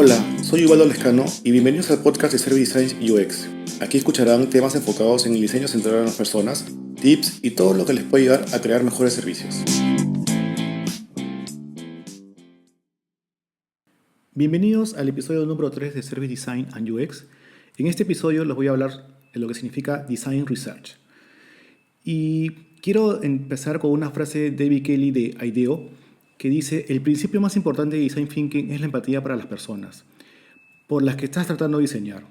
Hola, soy Ubaldo Lescano y bienvenidos al podcast de Service Design UX. Aquí escucharán temas enfocados en el diseño centrado en las personas, tips y todo lo que les puede ayudar a crear mejores servicios. Bienvenidos al episodio número 3 de Service Design and UX. En este episodio les voy a hablar de lo que significa Design Research. Y quiero empezar con una frase de David Kelley de IDEO que dice: el principio más importante de Design Thinking es la empatía para las personas por las que estás tratando de diseñar.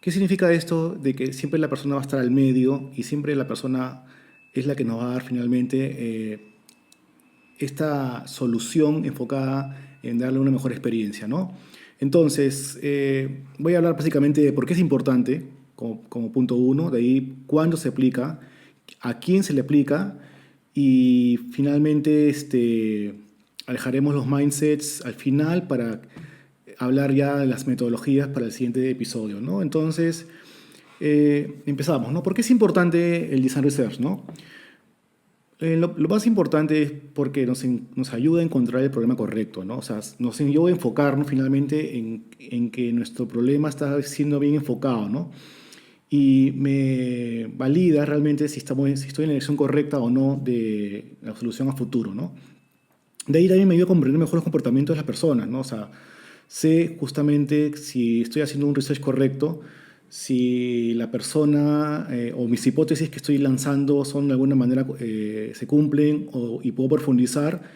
¿Qué significa esto? De que siempre la persona va a estar al medio y siempre la persona es la que nos va a dar finalmente esta solución enfocada en darle una mejor experiencia, ¿no? Entonces, voy a hablar básicamente de por qué es importante, como punto uno, de ahí cuándo se aplica, a quién se le aplica y finalmente alejaremos los mindsets al final para hablar ya de las metodologías para el siguiente episodio, ¿no? Entonces, empezamos, ¿no? ¿Por qué es importante el Design Research, no? Lo más importante es porque nos ayuda a encontrar el problema correcto, ¿no? O sea, nos ayuda a enfocarnos finalmente en que nuestro problema está siendo bien enfocado, ¿no? Y me valida realmente si estoy en la dirección correcta o no de la solución a futuro, ¿no? De ahí también me ayuda a comprender mejor los comportamientos de las personas, ¿no? O sea, sé justamente si estoy haciendo un research correcto, si la persona o mis hipótesis que estoy lanzando son de alguna manera se cumplen y puedo profundizar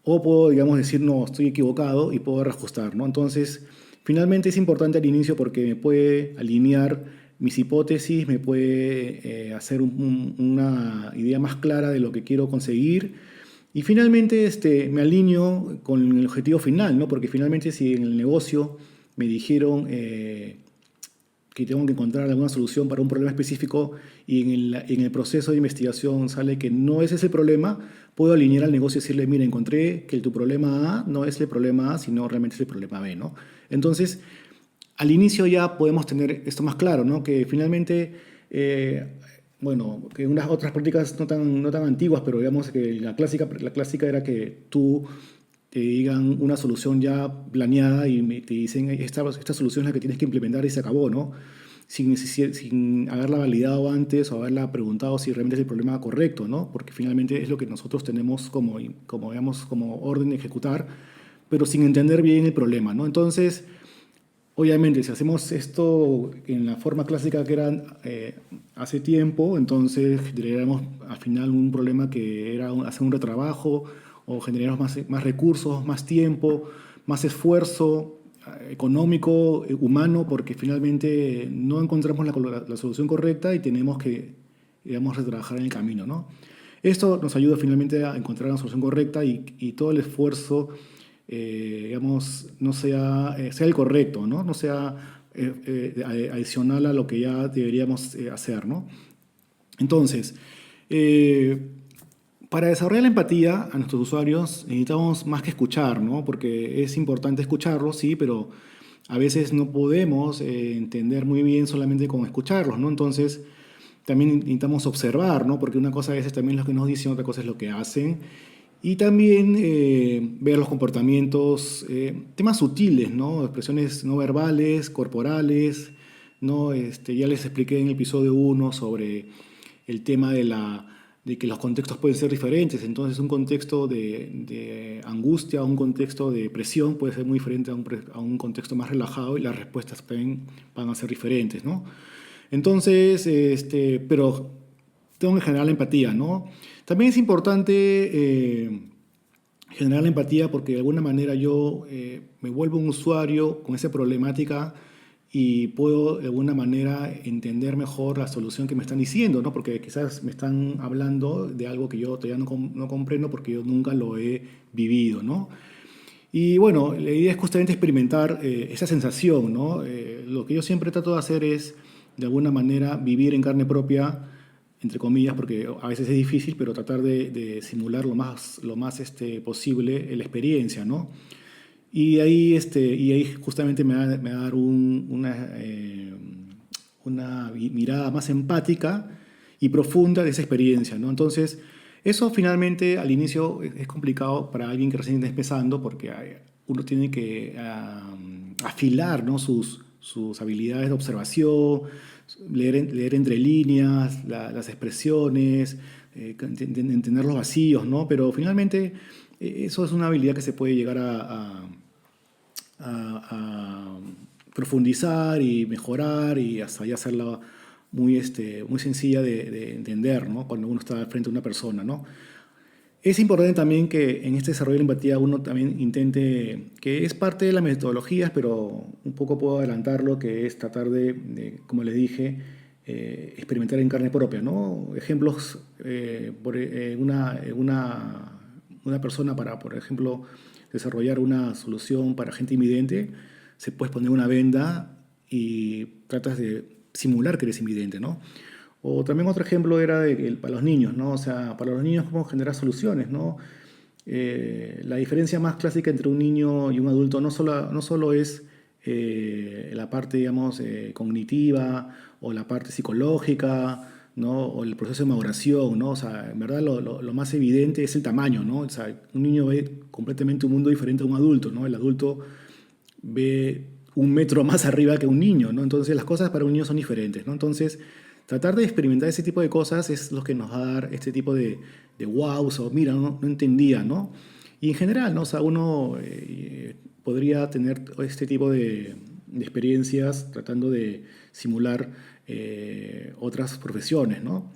o puedo, digamos, decir no, estoy equivocado y puedo reajustar, ¿no? Entonces, finalmente es importante al inicio porque me puede alinear mis hipótesis, me puede hacer una idea más clara de lo que quiero conseguir y finalmente me alineo con el objetivo final, ¿no? Porque finalmente si en el negocio me dijeron que tengo que encontrar alguna solución para un problema específico y en el proceso de investigación sale que no es ese el problema, puedo alinear al negocio y decirle, mira, encontré que tu problema A no es el problema A, sino realmente es el problema B, ¿no? Entonces, al inicio ya podemos tener esto más claro, ¿no? Que finalmente, bueno, que unas otras prácticas no tan antiguas, pero digamos que la clásica era que tú te digan una solución ya planeada y te dicen, esta solución es la que tienes que implementar y se acabó, ¿no? Sin haberla validado antes o haberla preguntado si realmente es el problema correcto, ¿no? Porque finalmente es lo que nosotros tenemos digamos, como orden de ejecutar, pero sin entender bien el problema, ¿no? Entonces, obviamente, si hacemos esto en la forma clásica que era hace tiempo, entonces generaríamos al final un problema que era hacer un retrabajo o generar más recursos, más tiempo, más esfuerzo económico, humano, porque finalmente no encontramos la solución correcta y tenemos que, digamos, retrabajar en el camino, ¿no? Esto nos ayuda finalmente a encontrar la solución correcta y todo el esfuerzo, digamos, no sea el correcto, ¿no? No sea adicional a lo que ya deberíamos hacer, ¿no? Entonces, eh, para desarrollar la empatía a nuestros usuarios necesitamos más que escuchar, ¿no? Porque es importante escucharlos, sí, pero a veces no podemos entender muy bien solamente con escucharlos, ¿no? Entonces también necesitamos observar, ¿no? Porque una cosa a veces también es lo que nos dicen, otra cosa es lo que hacen. Y también ver los comportamientos, temas sutiles, ¿no? Expresiones no verbales, corporales, ¿no? Ya les expliqué en el episodio uno sobre el tema de que los contextos pueden ser diferentes. Entonces, un contexto de angustia, un contexto de presión puede ser muy diferente a un contexto más relajado y las respuestas también van a ser diferentes, ¿no? Entonces, pero tengo que generar la empatía, ¿no? También es importante generar la empatía porque de alguna manera yo me vuelvo un usuario con esa problemática y puedo de alguna manera entender mejor la solución que me están diciendo, ¿no? Porque quizás me están hablando de algo que yo todavía no comprendo porque yo nunca lo he vivido, ¿no? Y bueno, la idea es justamente experimentar esa sensación, ¿no? Lo que yo siempre trato de hacer es, de alguna manera, vivir en carne propia, entre comillas, porque a veces es difícil, pero tratar de simular lo más posible la experiencia, ¿no? Y ahí justamente me va a dar una mirada más empática y profunda de esa experiencia, ¿no? Entonces, eso finalmente al inicio es complicado para alguien que recién está empezando porque uno tiene que afilar, ¿no? sus habilidades de observación, leer entre líneas, las expresiones, entender los vacíos, ¿no? Pero finalmente eso es una habilidad que se puede llegar a profundizar y mejorar y hasta ya hacerla muy sencilla de entender, ¿no? Cuando uno está frente a una persona, ¿no? Es importante también que en este desarrollo de la empatía uno también intente, que es parte de las metodologías, pero un poco puedo adelantarlo, que es tratar como les dije, experimentar en carne propia, ¿no? Ejemplos, una persona para, por ejemplo, desarrollar una solución para gente invidente, se puede poner una venda y tratas de simular que eres invidente, ¿no? O también otro ejemplo era para los niños, ¿no? O sea, para los niños cómo generar soluciones, ¿no? La diferencia más clásica entre un niño y un adulto no solo es la parte, digamos, cognitiva o la parte psicológica, ¿no? O el proceso de maduración, ¿no? O sea, en verdad lo más evidente es el tamaño, ¿no? O sea, un niño ve completamente un mundo diferente a un adulto, ¿no? El adulto ve un metro más arriba que un niño, ¿no? Entonces las cosas para un niño son diferentes, ¿no? Entonces tratar de experimentar ese tipo de cosas es lo que nos va a dar este tipo de wows o mira, no entendía, ¿no? Y en general, ¿no? O sea, uno podría tener este tipo de experiencias tratando de simular otras profesiones, ¿no?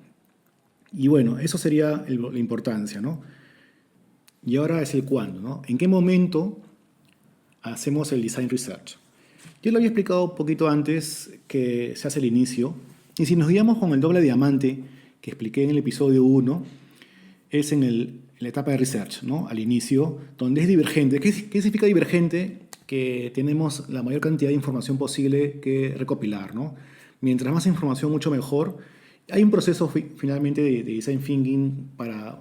Y bueno, eso sería la importancia, ¿no? Y ahora es el cuándo, ¿no? ¿En qué momento hacemos el design research? Yo lo había explicado un poquito antes que se hace el inicio. Y si nos guiamos con el doble diamante que expliqué en el episodio 1, es en la etapa de research, ¿no? Al inicio, donde es divergente. ¿Qué significa divergente? Que tenemos la mayor cantidad de información posible que recopilar, ¿no? Mientras más información, mucho mejor. Hay un proceso finalmente de design thinking para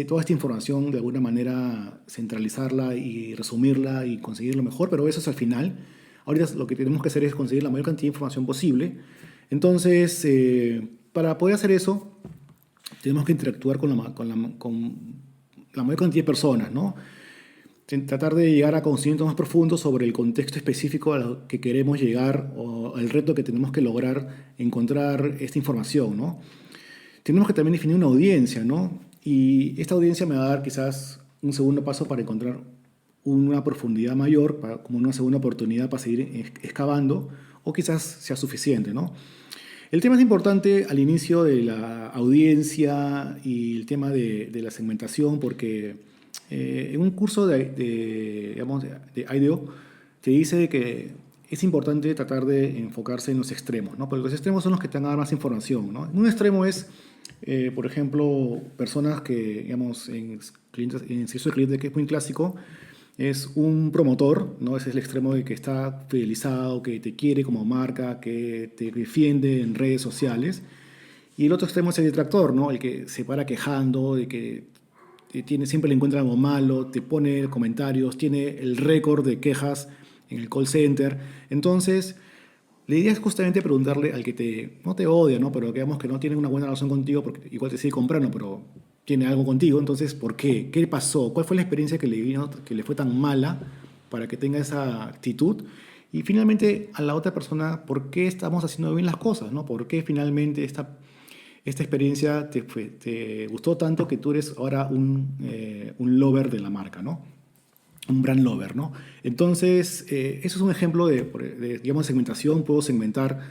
toda esta información de alguna manera centralizarla y resumirla y conseguir lo mejor, pero eso es al final. Ahorita lo que tenemos que hacer es conseguir la mayor cantidad de información posible. Entonces, para poder hacer eso, tenemos que interactuar con la mayor cantidad de personas, ¿no? Tratar de llegar a conocimientos más profundos sobre el contexto específico a lo que queremos llegar o el reto que tenemos que lograr encontrar esta información, ¿no? Tenemos que también definir una audiencia, ¿no? Y esta audiencia me va a dar quizás un segundo paso para encontrar una profundidad mayor, como una segunda oportunidad para seguir excavando, o quizás sea suficiente, ¿no? El tema es importante al inicio de la audiencia y el tema de la segmentación, porque en un curso digamos, de IDEO te dice que es importante tratar de enfocarse en los extremos, ¿no? Porque los extremos son los que te van a dar más información, ¿no? En un extremo es, por ejemplo, personas que, digamos, en servicio de cliente, que es muy clásico, es un promotor, ¿no? Ese es el extremo de que está fidelizado, que te quiere como marca, que te defiende en redes sociales. Y el otro extremo es el detractor, ¿no? El que se para quejando, de que siempre le encuentra algo malo, te pone comentarios, tiene el récord de quejas en el call center. Entonces, la idea es justamente preguntarle al que no te odia, ¿no? Pero digamos que no tiene una buena relación contigo, porque igual te sigue comprando, pero tiene algo contigo. Entonces, ¿por qué? ¿Qué pasó? ¿Cuál fue la experiencia que le vino, que le fue tan mala para que tenga esa actitud? Y finalmente, a la otra persona, ¿por qué estamos haciendo bien las cosas, ¿no? ¿Por qué finalmente esta experiencia te gustó tanto que tú eres ahora un lover de la marca, ¿no? Un brand lover, ¿no? Entonces, eso es un ejemplo digamos, segmentación. Puedo segmentar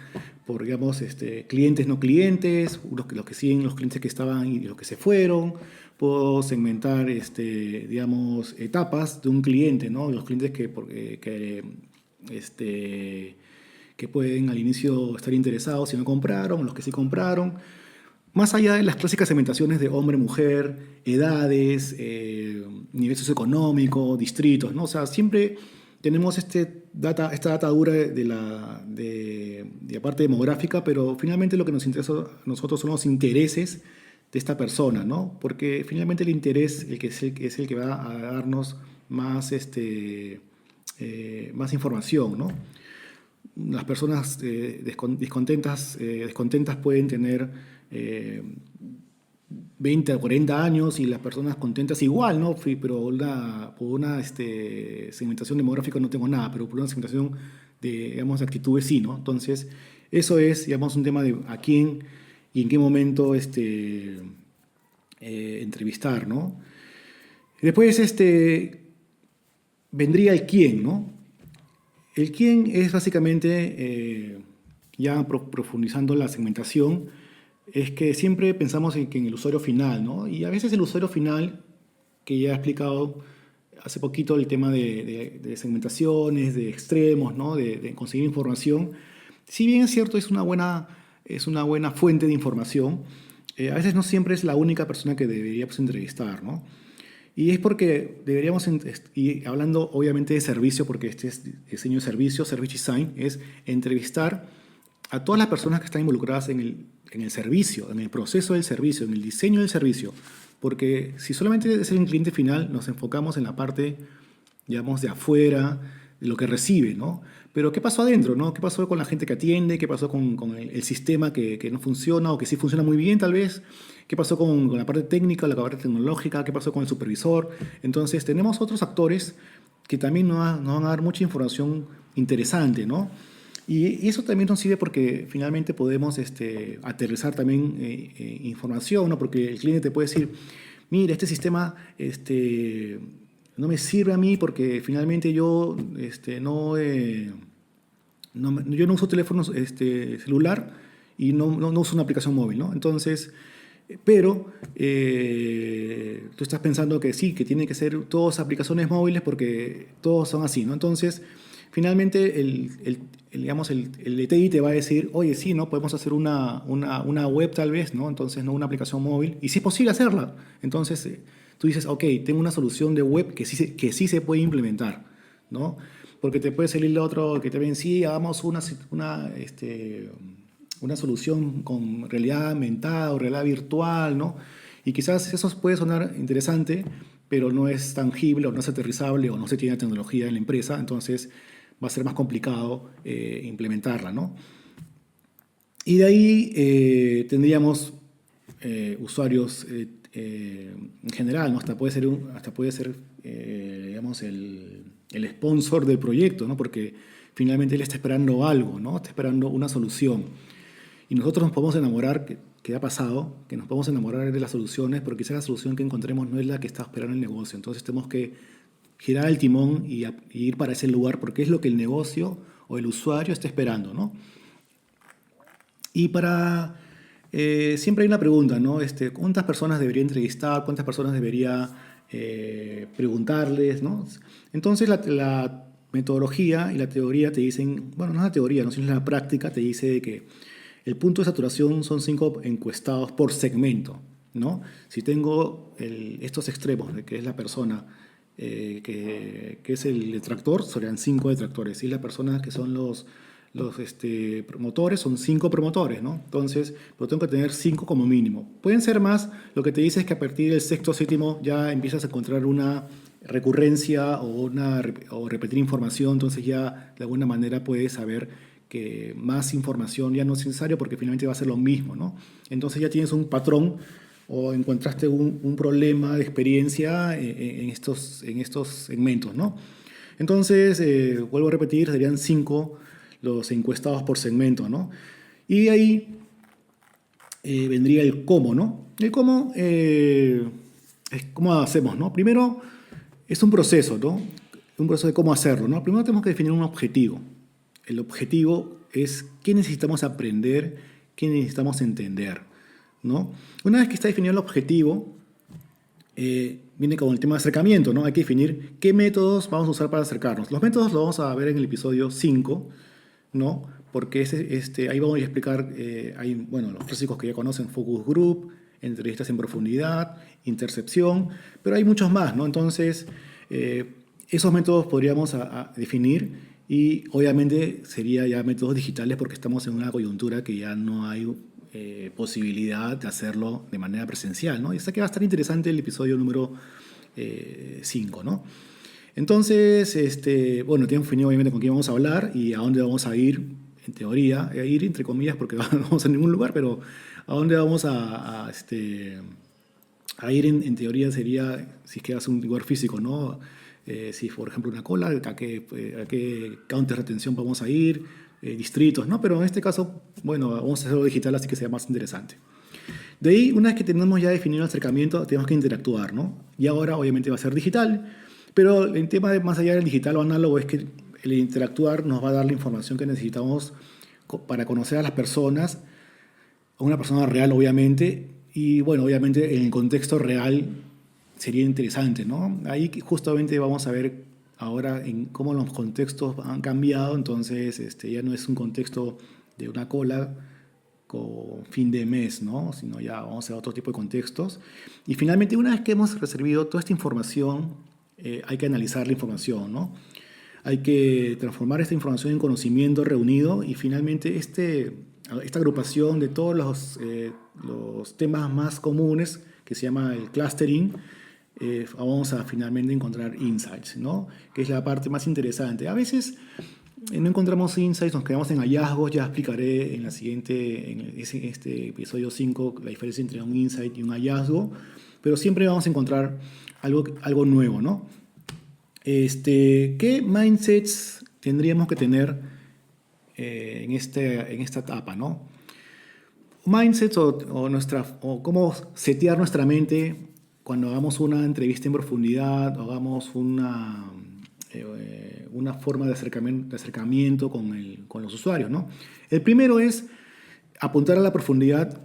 por, digamos, clientes, no clientes, los que siguen, los clientes que estaban y los que se fueron. Puedo segmentar, digamos, etapas de un cliente, ¿no? Los clientes que pueden al inicio estar interesados si no compraron, los que sí compraron. Más allá de las clásicas segmentaciones de hombre-mujer, edades, nivel socioeconómico, distritos, ¿no? O sea, siempre tenemos esta data dura de la parte demográfica, pero finalmente lo que nos interesa a nosotros son los intereses de esta persona, ¿no? Porque finalmente el interés es el que va a darnos más, más información, ¿no? Las personas descontentas pueden tener 20 o 40 años y las personas contentas igual, ¿no? Pero por una segmentación demográfica no tengo nada, pero por una segmentación de, digamos, actitudes sí, ¿no? Entonces, eso es, digamos, un tema de a quién y en qué momento entrevistar, ¿no? Después, vendría el quién, ¿no? El quién es básicamente, ya profundizando la segmentación, es que siempre pensamos que en el usuario final, ¿no? Y a veces el usuario final, que ya he explicado hace poquito el tema de segmentaciones, de extremos, ¿no? De conseguir información, si bien es cierto, es una buena fuente de información, a veces no siempre es la única persona que deberíamos entrevistar, ¿no? Y es porque deberíamos, y hablando obviamente de servicio, porque este es diseño de servicio, service design, es entrevistar a todas las personas que están involucradas en el servicio, en el proceso del servicio, en el diseño del servicio. Porque si solamente es el cliente final, nos enfocamos en la parte, digamos, de afuera, de lo que recibe, ¿no? Pero ¿qué pasó adentro, no? ¿Qué pasó con la gente que atiende? ¿Qué pasó con el sistema que no funciona o que sí funciona muy bien tal vez? ¿Qué pasó con la parte técnica, la parte tecnológica? ¿Qué pasó con el supervisor? Entonces tenemos otros actores que también nos van a dar mucha información interesante, ¿no? Y eso también nos sirve porque finalmente podemos aterrizar también información, ¿no? Porque el cliente te puede decir, mira, este sistema no me sirve a mí porque finalmente yo yo no uso teléfono celular y no uso una aplicación móvil, ¿no? Entonces, pero tú estás pensando que sí, que tienen que ser todas aplicaciones móviles porque todos son así, ¿no? Entonces, finalmente digamos, el ETI te va a decir, oye, sí, ¿no? Podemos hacer una web tal vez, ¿no? Entonces, no una aplicación móvil. Y sí es posible hacerla. Entonces, tú dices, ok, tengo una solución de web que sí se puede implementar, ¿no? Porque te puede salir el otro que te ven, sí, hagamos una solución con realidad aumentada o realidad virtual, ¿no? Y quizás eso puede sonar interesante, pero no es tangible o no es aterrizable o no se tiene tecnología en la empresa, entonces va a ser más complicado implementarla, ¿no? Y de ahí tendríamos usuarios en general, ¿no? Hasta puede ser digamos, el sponsor del proyecto, ¿no? Porque finalmente él está esperando algo, ¿no? Está esperando una solución. Y nosotros nos podemos enamorar, que ha pasado, que nos podemos enamorar de las soluciones, pero quizás la solución que encontremos no es la que está esperando el negocio. Entonces tenemos que girar el timón y ir para ese lugar porque es lo que el negocio o el usuario está esperando, ¿no? Y siempre hay una pregunta, ¿no? ¿Cuántas personas debería entrevistar? ¿Cuántas personas debería preguntarles, ¿no? Entonces la metodología y la teoría te dicen, bueno, no es la teoría, no, sino la práctica te dice que el punto de saturación son 5 encuestados por segmento, ¿no? Si tengo estos extremos, de que es la persona que es el detractor, serían 5 detractores. Y las personas que son los promotores, son 5 promotores, ¿no? Entonces, pero tengo que tener 5 como mínimo. Pueden ser más, lo que te dice es que a partir del sexto o séptimo ya empiezas a encontrar una recurrencia o repetir información, entonces ya de alguna manera puedes saber que más información ya no es necesario porque finalmente va a ser lo mismo, ¿no? Entonces ya tienes un patrón o encontraste un problema de experiencia en estos segmentos, ¿no? Entonces, vuelvo a repetir, serían 5 los encuestados por segmento, ¿no? Y de ahí vendría el cómo, ¿no? El cómo es cómo hacemos, ¿no? Primero es un proceso, ¿no? Un proceso de cómo hacerlo, ¿no? Primero tenemos que definir un objetivo. El objetivo es qué necesitamos aprender, qué necesitamos entender, ¿no? Una vez que está definido el objetivo, viene con el tema de acercamiento, ¿no? Hay que definir qué métodos vamos a usar para acercarnos. Los métodos los vamos a ver en el episodio 5, ¿no? Porque ahí vamos a explicar, hay, bueno, los clásicos que ya conocen, focus group, entrevistas en profundidad, intercepción, pero hay muchos más, ¿no? Entonces, esos métodos podríamos a definir y obviamente sería ya métodos digitales porque estamos en una coyuntura que ya no hay posibilidad de hacerlo de manera presencial, ¿no? Y sé que va a estar interesante el episodio número 5, ¿no? Entonces, bueno, tenemos definido obviamente con quién vamos a hablar y a dónde vamos a ir en teoría, ir entre comillas porque no vamos a ningún lugar, pero ¿a dónde vamos a ir en teoría sería si es que hace un lugar físico, ¿no? Si, por ejemplo, una cola, a qué counter de retención vamos a ir, distritos, ¿no? Pero en este caso, bueno, vamos a hacerlo digital, así que sea más interesante. De ahí, una vez que tenemos ya definido el acercamiento, tenemos que interactuar, ¿no? Y ahora, obviamente, va a ser digital, pero el tema de más allá del digital o análogo es que el interactuar nos va a dar la información que necesitamos para conocer a las personas, a una persona real, obviamente, y bueno, obviamente en el contexto real sería interesante, ¿no? Ahí justamente vamos a ver ahora en cómo los contextos han cambiado, entonces ya no es un contexto de una cola con fin de mes, ¿no? Sino ya vamos a otro tipo de contextos. Y finalmente, una vez que hemos recibido toda esta información, hay que analizar la información, ¿no? Hay que transformar esta información en conocimiento reunido y finalmente esta agrupación de todos los temas más comunes que se llama el clustering, vamos a finalmente encontrar insights, ¿no? Que es la parte más interesante. A veces no encontramos insights, nos quedamos en hallazgos. Ya explicaré en este episodio 5 la diferencia entre un insight y un hallazgo, pero siempre vamos a encontrar algo nuevo, ¿no? ¿Qué mindsets tendríamos que tener en esta etapa, ¿no? Mindsets o cómo setear nuestra mente cuando hagamos una entrevista en profundidad o hagamos una forma de acercamiento con los usuarios, ¿no? El primero es apuntar a la profundidad,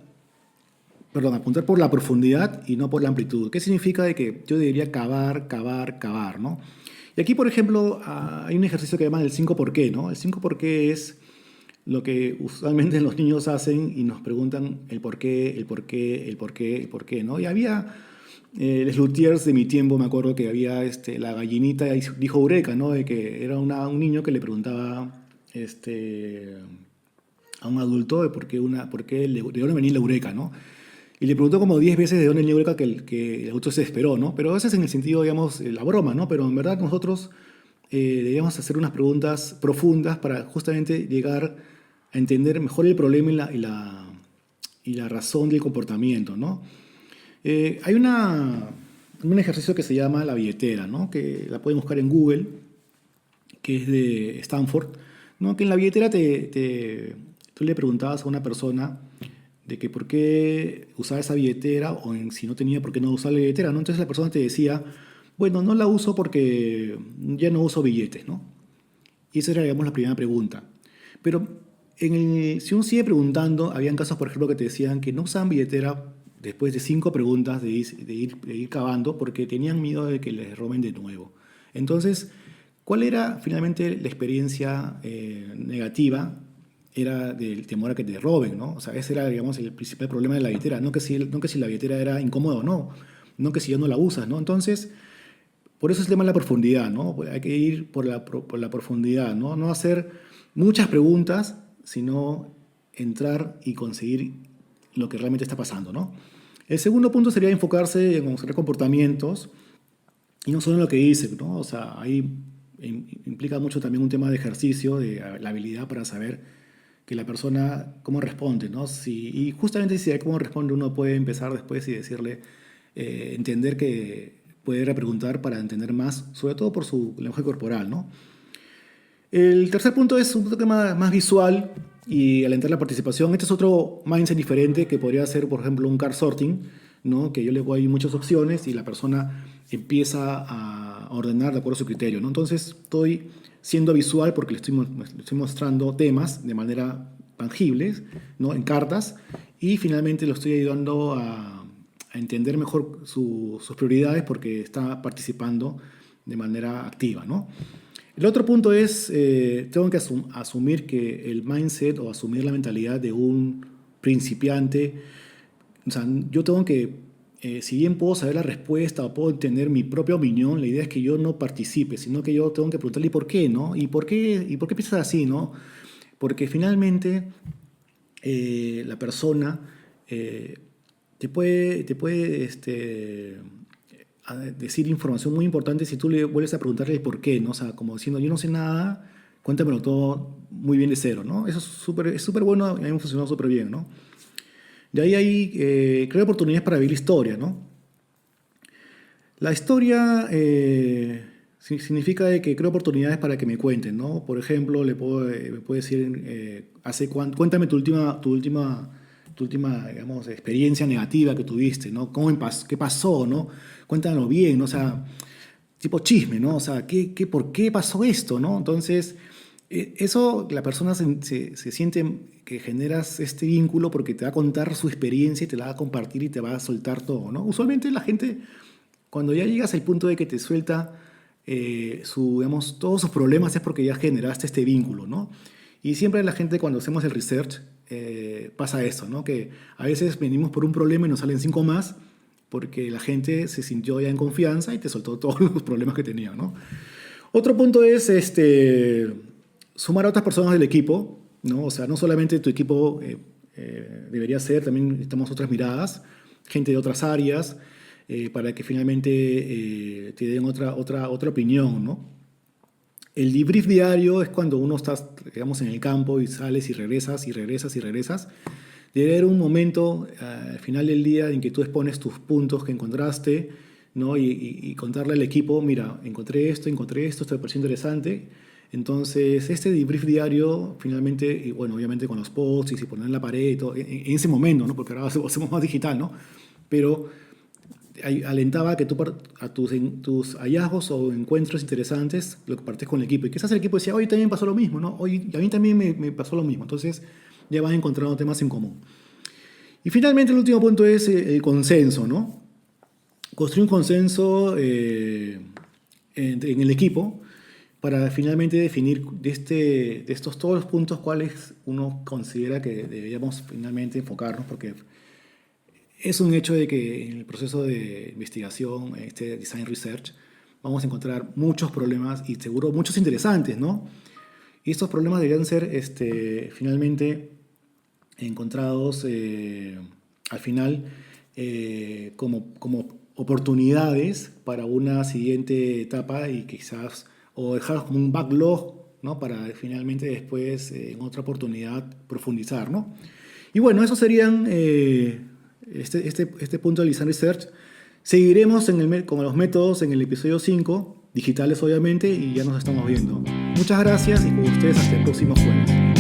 perdón, apuntar por la profundidad y no por la amplitud. ¿Qué significa? De que yo debería cavar, cavar, cavar, ¿no? Y aquí, por ejemplo, hay un ejercicio que llaman el 5 por qué, ¿no? El 5 por qué es lo que usualmente los niños hacen y nos preguntan el por qué, el por qué, el por qué, el por qué, ¿no? Y había les luthiers de mi tiempo, me acuerdo que había la gallinita dijo Eureka, ¿no? De que era un niño que le preguntaba a un adulto de de dónde venía la Eureka, ¿no? Y le preguntó como 10 veces de dónde venía la Eureka que el adulto se esperó, ¿no? Pero eso es en el sentido, digamos, la broma, ¿no? Pero en verdad nosotros debíamos hacer unas preguntas profundas para justamente llegar a entender mejor el problema y la razón del comportamiento, ¿no? Hay un ejercicio que se llama la billetera, ¿no? Que la pueden buscar en Google, que es de Stanford, ¿no? Que en la billetera tú le preguntabas a una persona de que por qué usaba esa billetera o si no tenía por qué no usar la billetera, ¿no? Entonces la persona te decía, bueno, no la uso porque ya no uso billetes, ¿no? Y esa era, digamos, la primera pregunta. Pero si uno sigue preguntando, habían casos, por ejemplo, que te decían que no usaban billetera después de 5 preguntas de ir cavando porque tenían miedo de que les roben de nuevo. Entonces, ¿cuál era finalmente la experiencia negativa? Era del temor a que te roben, ¿no? O sea, ese era, digamos, el principal problema de la billetera. No que si la billetera era incómoda o no, no que si ya no la usas, ¿no? Entonces, por eso es el tema de la profundidad, ¿no? Hay que ir por la profundidad, ¿no? No hacer muchas preguntas, sino entrar y conseguir lo que realmente está pasando, ¿no? El segundo punto sería enfocarse en observar comportamientos y no solo en lo que dice, ¿no? O sea, ahí implica mucho también un tema de ejercicio, de la habilidad para saber que la persona cómo responde, ¿no? Y justamente si hay cómo responde, uno puede empezar después y decirle, entender que puede repreguntar para entender más, sobre todo por su lenguaje corporal, ¿no? El tercer punto es un toque más visual y alentar la participación. Este es otro mindset diferente que podría ser, por ejemplo, un card sorting, ¿no? Que yo le doy muchas opciones y la persona empieza a ordenar de acuerdo a su criterio, ¿no? Entonces estoy siendo visual porque le estoy mostrando temas de manera tangible, ¿no? En cartas, y finalmente lo estoy ayudando a entender mejor sus prioridades porque está participando de manera activa, ¿no? El otro punto es, tengo que asumir que el mindset o asumir la mentalidad de un principiante, o sea, yo tengo que, si bien puedo saber la respuesta o puedo tener mi propia opinión, la idea es que yo no participe, sino que yo tengo que preguntarle ¿y por qué, no? ¿Y por qué piensas así, no? Porque finalmente la persona te puede decir información muy importante si tú le vuelves a preguntarle el por qué, ¿no? O sea, como diciendo, yo no sé nada, cuéntamelo todo muy bien de cero, ¿no? Eso es súper bueno, a mí me ha funcionado súper bien, ¿no? De ahí hay, crea oportunidades para vivir historia, ¿no? La historia significa de que creo oportunidades para que me cuenten, ¿no? Por ejemplo, me puede decir, cuéntame tu última, digamos, experiencia negativa que tuviste, ¿no? ¿Qué pasó, no? Cuéntanos bien, ¿no? O sea, tipo chisme, ¿no? O sea, por qué pasó esto, ¿no? Entonces, eso la persona se siente que generas este vínculo porque te va a contar su experiencia y te la va a compartir y te va a soltar todo, ¿no? Usualmente la gente cuando ya llegas al punto de que te suelta digamos, todos sus problemas es porque ya generaste este vínculo, ¿no? Y siempre la gente cuando hacemos el research pasa eso, ¿no? Que a veces venimos por un problema y nos salen cinco más porque la gente se sintió ya en confianza y te soltó todos los problemas que tenía, ¿no? Otro punto es sumar a otras personas del equipo, ¿no? O sea, no solamente tu equipo debería ser, también necesitamos otras miradas, gente de otras áreas, para que finalmente te den otra opinión, ¿no? El debrief diario es cuando uno está, digamos, en el campo y sales y regresas y regresas y regresas. Debe haber un momento al final del día en que tú expones tus puntos que encontraste, ¿no? Y contarle al equipo, mira, encontré esto me pareció interesante. Entonces, este debrief diario, finalmente, y bueno, obviamente con los posts y poner en la pared y todo, en ese momento, ¿no? Porque ahora hacemos más digital, ¿no? Pero alentaba que tú a tus hallazgos o encuentros interesantes lo compartes con el equipo. Y quizás el equipo decía, hoy también pasó lo mismo, ¿no? Hoy a mí también me pasó lo mismo. Entonces ya van encontrando temas en común. Y finalmente el último punto es el consenso, ¿no? Construir un consenso en el equipo para finalmente definir de estos todos los puntos cuáles uno considera que deberíamos finalmente enfocarnos, porque es un hecho de que en el proceso de investigación, este design research, vamos a encontrar muchos problemas y seguro muchos interesantes, ¿no? Y estos problemas deberían ser finalmente encontrados al final como oportunidades para una siguiente etapa y quizás, o dejarlos como un backlog, ¿no? Para finalmente después en otra oportunidad profundizar, ¿no? Y bueno, esos serían este punto del design research. Seguiremos con los métodos en el episodio 5, digitales obviamente, y ya nos estamos viendo. Muchas gracias y con ustedes hasta el próximo jueves.